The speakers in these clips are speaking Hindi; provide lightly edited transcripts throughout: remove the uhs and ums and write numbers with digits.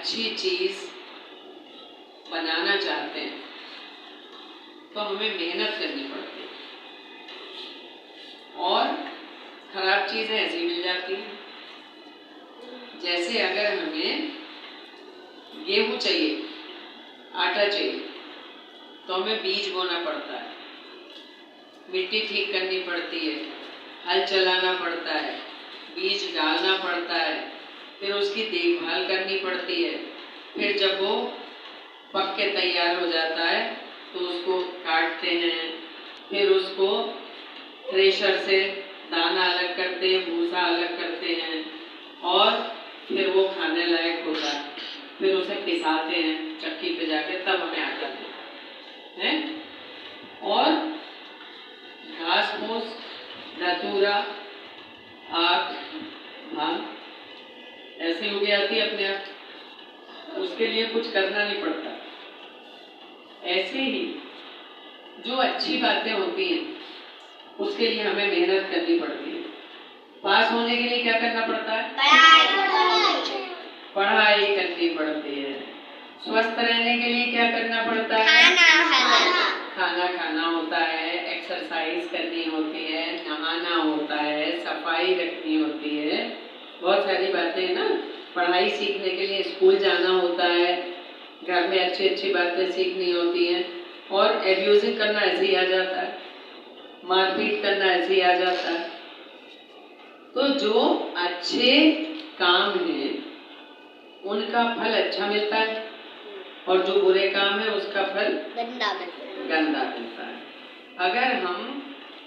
अच्छी चीज बनाना चाहते हैं तो हमें मेहनत करनी पड़ती है, और खराब चीजें ऐसी मिल जाती हैं। जैसे अगर हमें गेहूं चाहिए, आटा चाहिए, तो हमें बीज बोना पड़ता है, मिट्टी ठीक करनी पड़ती है, हल चलाना पड़ता है, बीज डालना पड़ता है, फिर उसकी देखभाल करनी पड़ती है। फिर जब वो पक के तैयार हो जाता है तो उसको काटते हैं, फिर उसको थ्रेशर से दाना अलग करते हैं, भूसा अलग करते हैं, और फिर वो खाने लायक होता है। फिर उसे पिसाते हैं चक्की पे जाके, तब हमें आटा देते हैं। और घास फूस, धतूरा, आग, भांग ऐसी उग जाती है अपने आप, उसके लिए कुछ करना नहीं पड़ता। ऐसे ही जो अच्छी बातें होती हैं उसके लिए हमें मेहनत करनी पड़ती है। पास होने के लिए क्या करना पड़ता है? पढ़ाई करनी पड़ती है। स्वस्थ रहने के लिए क्या करना पड़ता है? खाना खाना होता है, एक्सरसाइज करनी होती है, नहाना होता है, सफाई रखनी होती है, बहुत सारी बातें हैं ना। पढ़ाई सीखने के लिए स्कूल जाना होता है, घर में अच्छी अच्छी बातें सीखनी होती हैं, और एब्यूजिंग करना ऐसे ही आ जाता है, मारपीट करना ऐसे ही आ जाता है। तो जो अच्छे काम हैं उनका फल अच्छा मिलता है, और जो बुरे काम है उसका फल गंदा मिलता है। अगर हम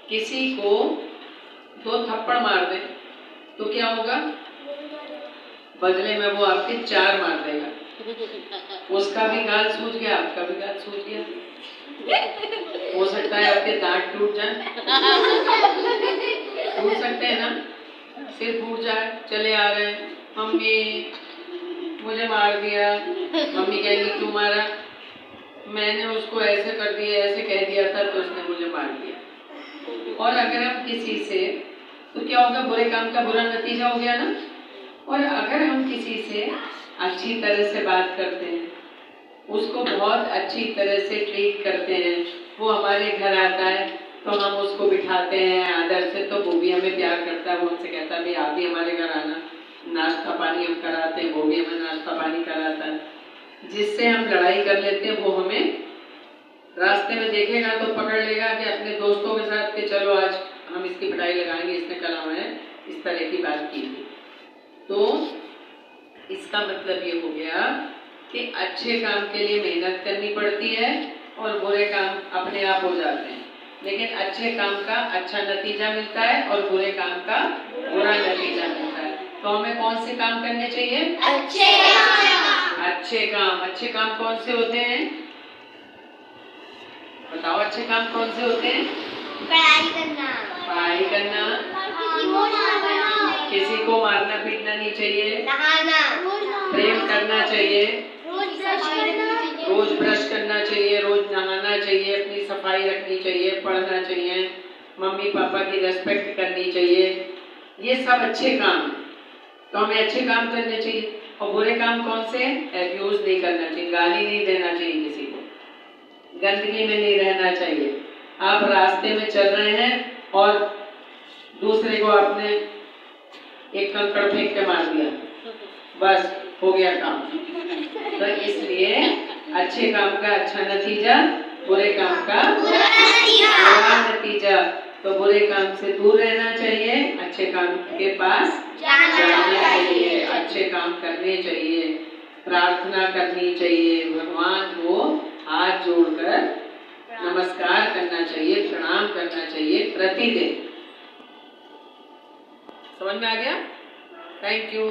किसी को 2 थप्पड़ मार दें तो क्या होगा? बदले में वो आपके 4 मार देगा। उसका भी गाल सूज गया, आपका भी गाल सूज गया, हो सकता है आपके दांत टूट जाए, टूट सकते हैं ना, सिर फूट जाए। चले आ रहे हैं, मम्मी मुझे मार दिया, मम्मी कहेगी क्यों मारा? मैंने उसको ऐसे कर दिया, ऐसे कह दिया था तो उसने मुझे मार दिया। और अगर हम किसी से, तो क्या होगा? बुरे काम का बुरा नतीजा हो गया ना। और अगर हम किसी से अच्छी तरह से बात करते हैं, उसको बहुत अच्छी तरह से ट्रीट करते हैं, वो हमारे घर आता है तो हम उसको बिठाते हैं आदर से, तो वो भी हमें प्यार करता है। वो हमसे कहता है भाई आप भी हमारे घर आना, नाश्ता पानी हम कराते हैं, वो भी हमें नाश्ता पानी कराता है। जिससे हम लड़ाई कर लेते हैं वो हमें रास्ते में देखेगा तो पकड़ लेगा कि अपने दोस्तों के साथ कि चलो आज हम इसकी पिटाई लगाएंगे, इसने कल हमें इस तरह की बात की थी। तो इसका मतलब ये हो गया कि अच्छे काम के लिए मेहनत करनी पड़ती है और बुरे काम अपने आप हो जाते हैं। लेकिन अच्छे काम का अच्छा नतीजा मिलता है और बुरे काम का बुरा नतीजा मिलता है। तो हमें कौन से काम करने चाहिए? अच्छे काम। अच्छे काम। अच्छे काम कौन से होते हैं? बताओ, अच्छे काम कौन से होते हैं? पढ़ाई करना, किसी को मारना पीटना नहीं चाहिए, नहाना, प्रेम करना चाहिए, रोज ब्रश करना चाहिए, रोज नहाना चाहिए, अपनी सफाई रखनी चाहिए, पढ़ना चाहिए, मम्मी पापा की रेस्पेक्ट करनी चाहिए। ये सब अच्छे काम हैं, तो हमें अच्छे काम करने चाहिए। और बुरे काम कौन से? एब्यूज नहीं करना चाहिए, गाली नहीं देना चाहिए किसी को, गंदगी में नहीं रहना चाहिए। आप रास्ते में चल रहे हैं और दूसरे को आपने एक कंकड़ फेंक के मार दिया, बस हो गया काम। तो इसलिए अच्छे काम का अच्छा नतीजा, बुरे काम का बुरा नतीजा। तो बुरे काम से दूर रहना चाहिए, अच्छे काम के पास जाना चाहिए, अच्छे काम करने चाहिए, प्रार्थना करनी चाहिए, भगवान को हाथ जोड़कर नमस्कार करना चाहिए, प्रणाम करना चाहिए प्रतिदिन। समझ में आ गया? Thank you.